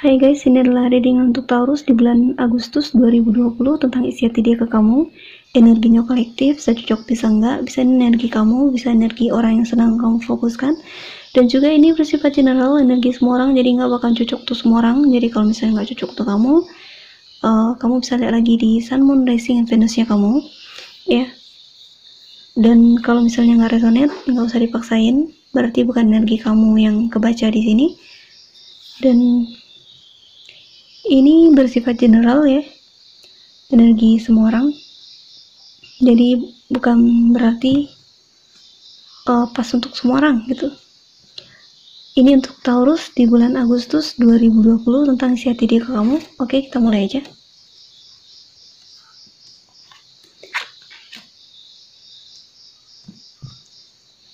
Hai guys, ini adalah reading untuk Taurus di bulan Agustus 2020 tentang isi hati dia ke kamu. Energinya kolektif, bisa cocok bisa enggak, bisa energi kamu, bisa energi orang yang sedang kamu fokuskan. Dan juga ini bersifat general, energi semua orang, jadi nggak bakal cocok untuk semua orang. Jadi kalau misalnya nggak cocok untuk kamu, kamu bisa lihat lagi di Sun, Moon, Rising, and Venusnya kamu, ya. Dan kalau misalnya nggak resonate, nggak usah dipaksain, berarti bukan energi kamu yang kebaca di sini. Dan ini bersifat general ya, energi semua orang, jadi bukan berarti pas untuk semua orang gitu. Ini untuk Taurus di bulan Agustus 2020 tentang isi hati dia ke kamu. Oke, kita mulai aja.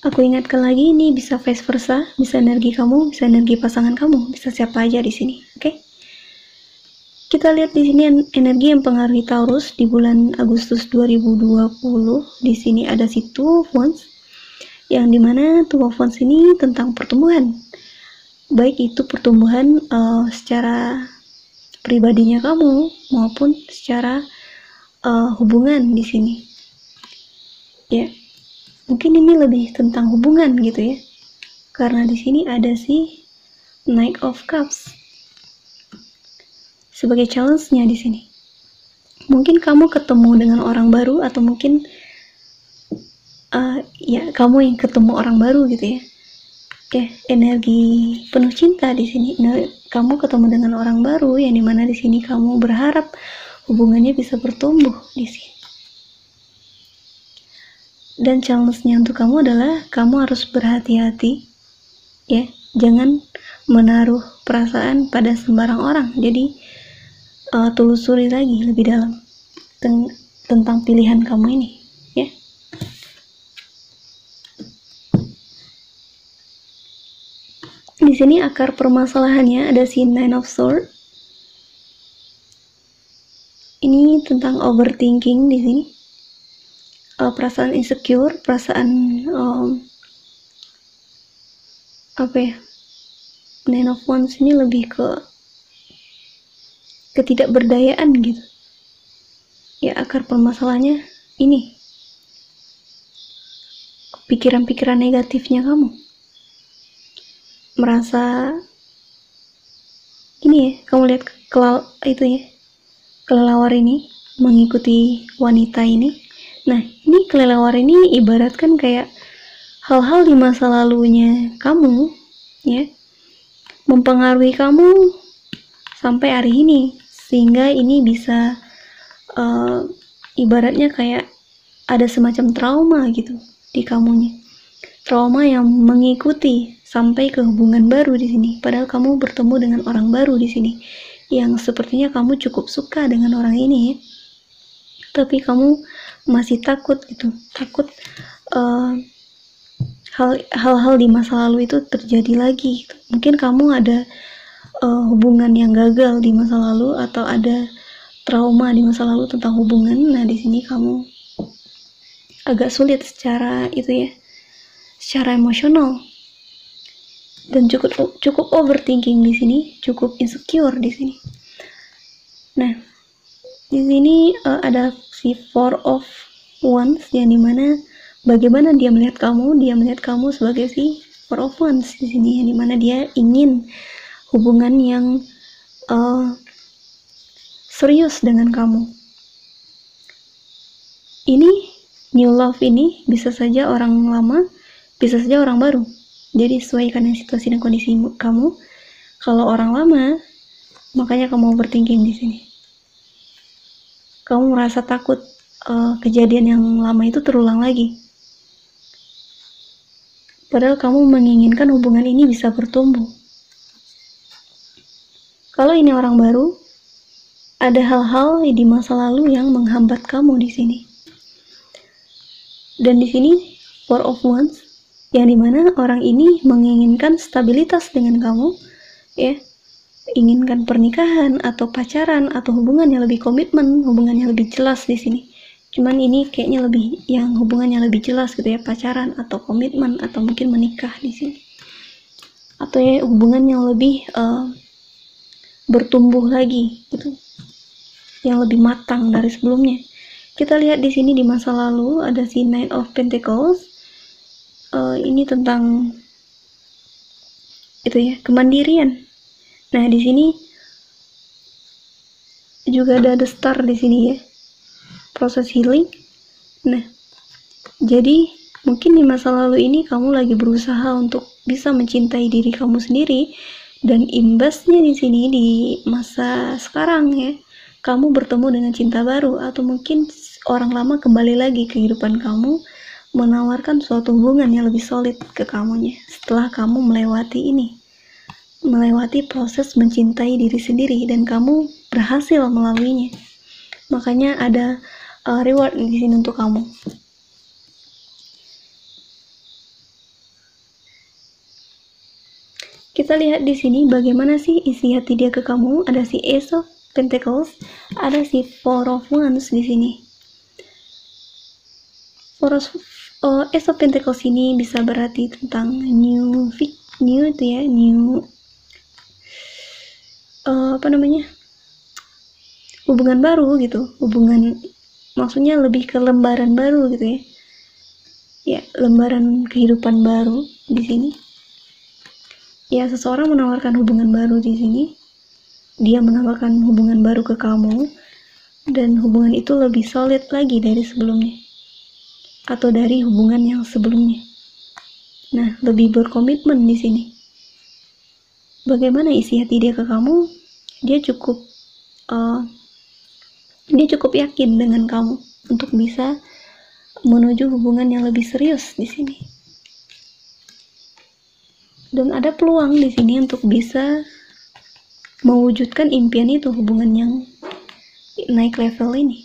Aku ingatkan lagi, ini bisa vice versa, bisa energi kamu, bisa energi pasangan kamu, bisa siapa aja di sini. Oke. Kita lihat di sini energi yang mempengaruhi Taurus di bulan Agustus 2020. Di sini ada si Two of Wands, yang dimana Two of Wands ini tentang pertumbuhan, baik itu pertumbuhan secara pribadinya kamu maupun secara hubungan di sini. Ya, mungkin ini lebih tentang hubungan gitu ya, karena di sini ada si Knight of Cups sebagai challenge-nya di sini. Mungkin kamu ketemu dengan orang baru, atau mungkin ya kamu yang ketemu orang baru gitu ya. Oke, energi penuh cinta di sini. Nah, kamu ketemu dengan orang baru yang dimana di sini kamu berharap hubungannya bisa bertumbuh di sini. Dan challenge-nya untuk kamu adalah kamu harus berhati-hati ya, jangan menaruh perasaan pada sembarang orang. Jadi telusuri lagi lebih dalam tentang pilihan kamu ini ya. Di sini akar permasalahannya ada si Nine of Swords. Ini tentang overthinking di sini. Perasaan insecure, perasaan apa ya? Nine of Wands ini lebih ke ketidakberdayaan gitu. Ya, akar permasalahannya ini. Pikiran-pikiran negatifnya kamu. Merasa ini ya, kamu lihat itu ya, kelelawar ini mengikuti wanita ini. Nah, ini kelelawar ini ibaratkan kayak hal-hal di masa lalunya kamu ya, mempengaruhi kamu sampai hari ini, sehingga ini bisa ibaratnya kayak ada semacam trauma gitu di kamunya, trauma yang mengikuti sampai ke hubungan baru di sini. Padahal kamu bertemu dengan orang baru di sini yang sepertinya kamu cukup suka dengan orang ini ya, tapi kamu masih takut gitu, takut hal-hal di masa lalu itu terjadi lagi gitu. Mungkin kamu ada hubungan yang gagal di masa lalu, atau ada trauma di masa lalu tentang hubungan. Nah, di sini kamu agak sulit secara itu ya, secara emosional, dan cukup overthinking di sini, cukup insecure di sini. Nah, di sini ada si Four of Wands, yang dimana bagaimana dia melihat kamu sebagai si Four of Wands di sini, yang dimana dia ingin hubungan yang serius dengan kamu. Ini new love ini bisa saja orang lama, bisa saja orang baru. Jadi sesuaikan dengan situasi dan kondisi kamu. Kalau orang lama, makanya kamu overthinking di sini. Kamu merasa takut kejadian yang lama itu terulang lagi. Padahal kamu menginginkan hubungan ini bisa bertumbuh. Kalau ini orang baru, ada hal-hal di masa lalu yang menghambat kamu di sini. Dan di sini Four of Wands, yang dimana orang ini menginginkan stabilitas dengan kamu, ya, inginkan pernikahan atau pacaran atau hubungan yang lebih komitmen, hubungan yang lebih jelas di sini. Cuman ini kayaknya lebih yang hubungan yang lebih jelas gitu ya, pacaran atau komitmen atau mungkin menikah di sini, atau ya hubungan yang lebih bertumbuh lagi gitu, yang lebih matang dari sebelumnya. Kita lihat di sini di masa lalu ada si Nine of Pentacles. Ini tentang itu ya, kemandirian. Nah, di sini juga ada the star di sini ya, proses healing. Nah, jadi mungkin di masa lalu ini kamu lagi berusaha untuk bisa mencintai diri kamu sendiri, dan imbasnya di sini di masa sekarang ya, kamu bertemu dengan cinta baru, atau mungkin orang lama kembali lagi ke kehidupan kamu, menawarkan suatu hubungan yang lebih solid ke kamunya setelah kamu melewati proses mencintai diri sendiri dan kamu berhasil melaluinya. Makanya ada reward di sini untuk kamu. Kita lihat di sini bagaimana sih isi hati dia ke kamu. Ada si Ace of Pentacles, ada si Four of Wands di sini. Ace of Pentacles ini bisa berarti tentang new itu ya, hubungan baru gitu, maksudnya lebih ke lembaran baru gitu ya. Ya, lembaran kehidupan baru di sini. Ya, seseorang menawarkan hubungan baru di sini. Dia menawarkan hubungan baru ke kamu, dan hubungan itu lebih solid lagi dari sebelumnya, atau dari hubungan yang sebelumnya. Nah, lebih berkomitmen di sini. Bagaimana isi hati dia ke kamu? Dia cukup yakin dengan kamu untuk bisa menuju hubungan yang lebih serius di sini. Dan ada peluang di sini untuk bisa mewujudkan impian itu, hubungan yang naik level ini,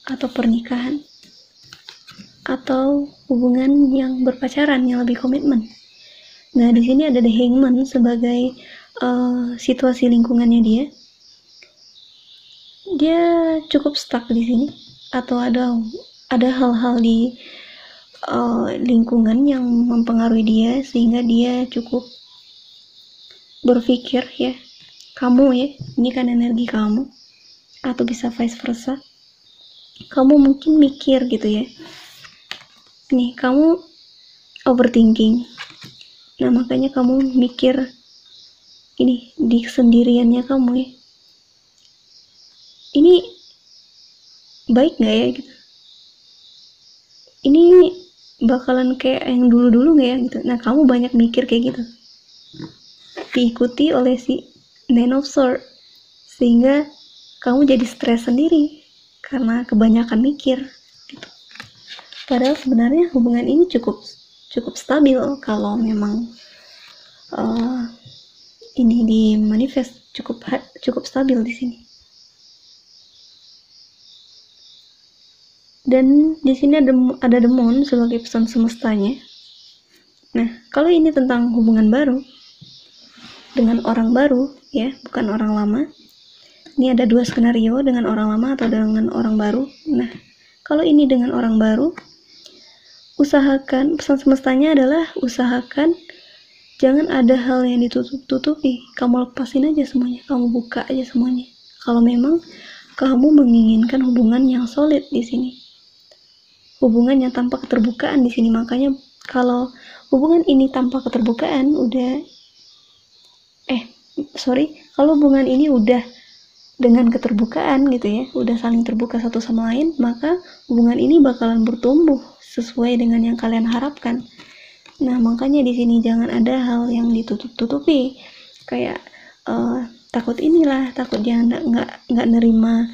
atau pernikahan, atau hubungan yang berpacaran yang lebih komitmen. Nah, di sini ada the Hangman sebagai situasi lingkungannya dia. Dia cukup stuck di sini, atau ada hal-hal di lingkungan yang mempengaruhi dia sehingga dia cukup berpikir ya, kamu ya, ini kan energi kamu, atau bisa vice versa, kamu mungkin mikir gitu ya, nih kamu overthinking. Nah, makanya kamu mikir ini di kesendiriannya kamu ya, ini baik nggak ya gitu, ini bakalan kayak yang dulu-dulu nggak ya gitu. Nah, kamu banyak mikir kayak gitu, diikuti oleh si Nine of Swords, sehingga kamu jadi stres sendiri karena kebanyakan mikir gitu. Padahal sebenarnya hubungan ini cukup stabil kalau memang ini di manifest, cukup stabil di sini. Dan di sini ada the moon sebagai pesan semestanya. Nah, kalau ini tentang hubungan baru dengan orang baru ya, bukan orang lama. Ini ada dua skenario, dengan orang lama atau dengan orang baru. Nah, kalau ini dengan orang baru, usahakan, pesan semestanya adalah usahakan jangan ada hal yang ditutup-tutupi. Kamu lepasin aja semuanya, kamu buka aja semuanya. Kalau memang kamu menginginkan hubungan yang solid di sini, hubungan yang tanpa keterbukaan di sini. Makanya kalau hubungan ini tanpa keterbukaan kalau hubungan ini udah dengan keterbukaan gitu ya, udah saling terbuka satu sama lain, maka hubungan ini bakalan bertumbuh sesuai dengan yang kalian harapkan. Nah, makanya di sini jangan ada hal yang ditutup-tutupi, kayak takut inilah, takut dia nggak nerima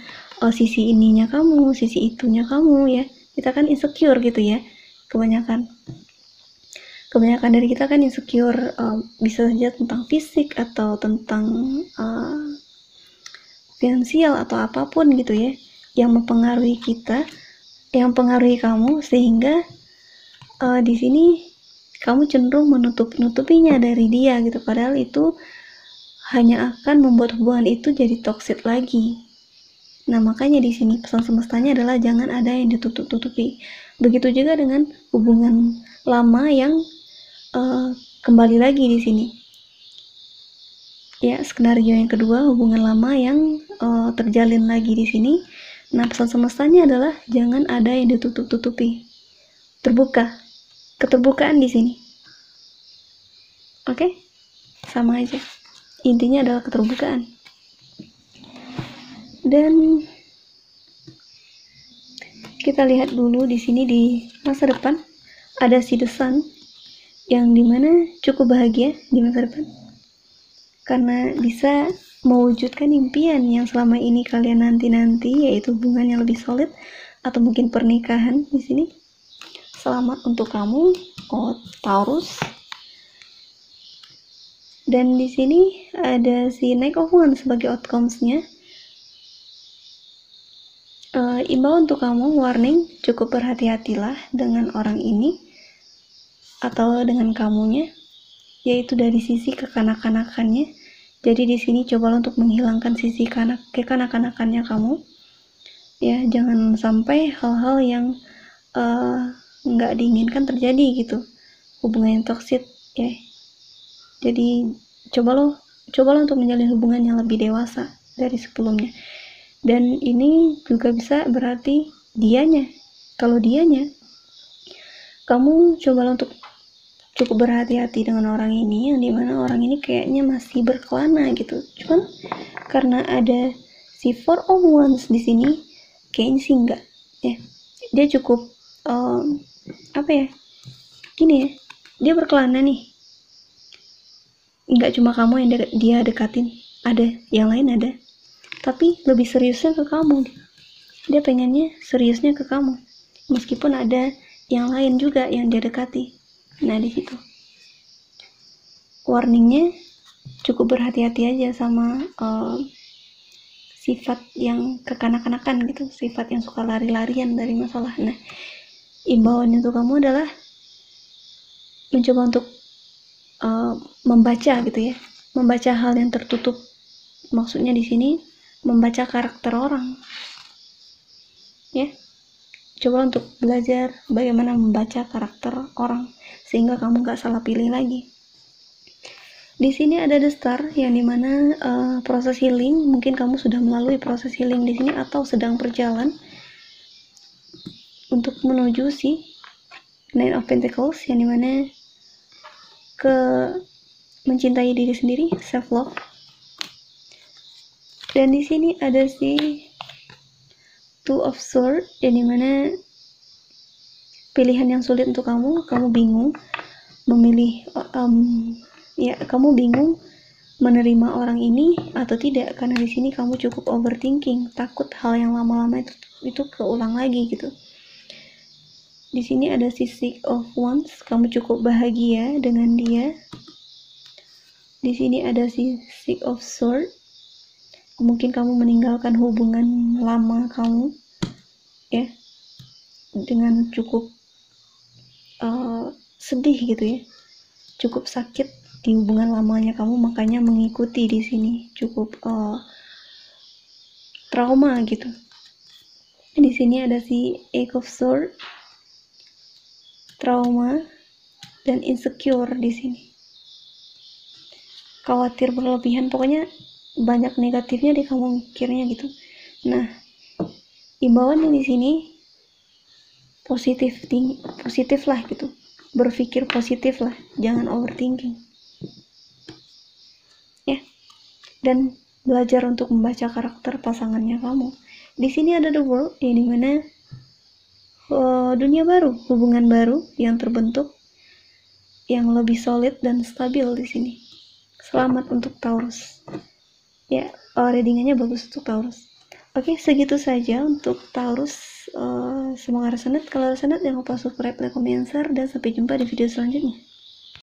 sisi ininya kamu, sisi itunya kamu ya. Kita kan insecure gitu ya, kebanyakan dari kita kan insecure, bisa saja tentang fisik atau tentang finansial atau apapun gitu ya, yang mempengaruhi kita, yang mempengaruhi kamu, sehingga di sini kamu cenderung menutupinya dari dia gitu, padahal itu hanya akan membuat hubungan itu jadi toxic lagi. Nah, makanya di sini pesan semestanya adalah jangan ada yang ditutup-tutupi. Begitu juga dengan hubungan lama yang kembali lagi di sini. Ya, skenario yang kedua, hubungan lama yang terjalin lagi di sini. Nah, pesan semestanya adalah jangan ada yang ditutup-tutupi. Terbuka. Keterbukaan di sini. Oke? Sama aja. Intinya adalah keterbukaan. Dan kita lihat dulu di sini di masa depan ada si The Sun yang dimana cukup bahagia di masa depan karena bisa mewujudkan impian yang selama ini kalian nanti-nanti, yaitu hubungan yang lebih solid atau mungkin pernikahan di sini. Selamat untuk kamu, Taurus. Dan di sini ada si Knight of Wands sebagai outcomes-nya. Imbau untuk kamu, warning, cukup berhati-hatilah dengan orang ini atau dengan kamunya, yaitu dari sisi kekanak-kanakannya. Jadi di sini cobalah untuk menghilangkan sisi kekanak-kanakannya kamu. Ya, jangan sampai hal-hal yang nggak diinginkan terjadi gitu. Hubungan yang toksik ya. Jadi cobalah untuk menjalin hubungan yang lebih dewasa dari sebelumnya. Dan ini juga bisa berarti dianya. Kalau dianya, kamu cobalah untuk cukup berhati-hati dengan orang ini, yang dimana orang ini kayaknya masih berkelana gitu. Cuman karena ada si Four of Wands di sini, kayaknya sih enggak ya. Dia cukup gini ya, dia berkelana nih. Enggak cuma kamu yang dia dekatin, ada yang lain ada, tapi lebih seriusnya ke kamu. Dia pengennya seriusnya ke kamu, meskipun ada yang lain juga yang dia dekati. Nah, di situ warningnya cukup berhati-hati aja sama sifat yang kekanak-kanakan gitu, sifat yang suka lari-larian dari masalah. Nah, imbauan untuk kamu adalah mencoba untuk membaca gitu ya, membaca hal yang tertutup. Maksudnya di sini membaca karakter orang ya. Coba untuk belajar bagaimana membaca karakter orang sehingga kamu gak salah pilih lagi. Di sini ada The Star yang dimana proses healing, mungkin kamu sudah melalui proses healing di sini atau sedang berjalan untuk menuju si Nine of Pentacles yang dimana ke mencintai diri sendiri, self love. Dan di sini ada si Two of Swords yang dimana pilihan yang sulit untuk kamu bingung memilih kamu bingung menerima orang ini atau tidak, karena di sini kamu cukup overthinking, takut hal yang lama-lama itu keulang lagi gitu. Di sini ada si Six of Wands, kamu cukup bahagia dengan dia. Di sini ada si Six of Swords, mungkin kamu meninggalkan hubungan lama kamu ya dengan cukup sedih gitu ya, cukup sakit di hubungan lamanya kamu, makanya mengikuti di sini cukup trauma gitu. Di sini ada si Eight of Swords, trauma dan insecure di sini, khawatir berlebihan, pokoknya banyak negatifnya di kamu mikirnya gitu. Nah, imbauannya di sini positif lah gitu, berpikir positif lah, jangan overthinking ya, dan belajar untuk membaca karakter pasangannya kamu. Di sini ada The World yang dimana dunia baru, hubungan baru yang terbentuk yang lebih solid dan stabil di sini. Selamat untuk Taurus ya, readingannya bagus untuk Taurus. Oke, segitu saja untuk Taurus. Semoga resonate. Kalau resonate jangan lupa subscribe, like, comment, share, dan sampai jumpa di video selanjutnya.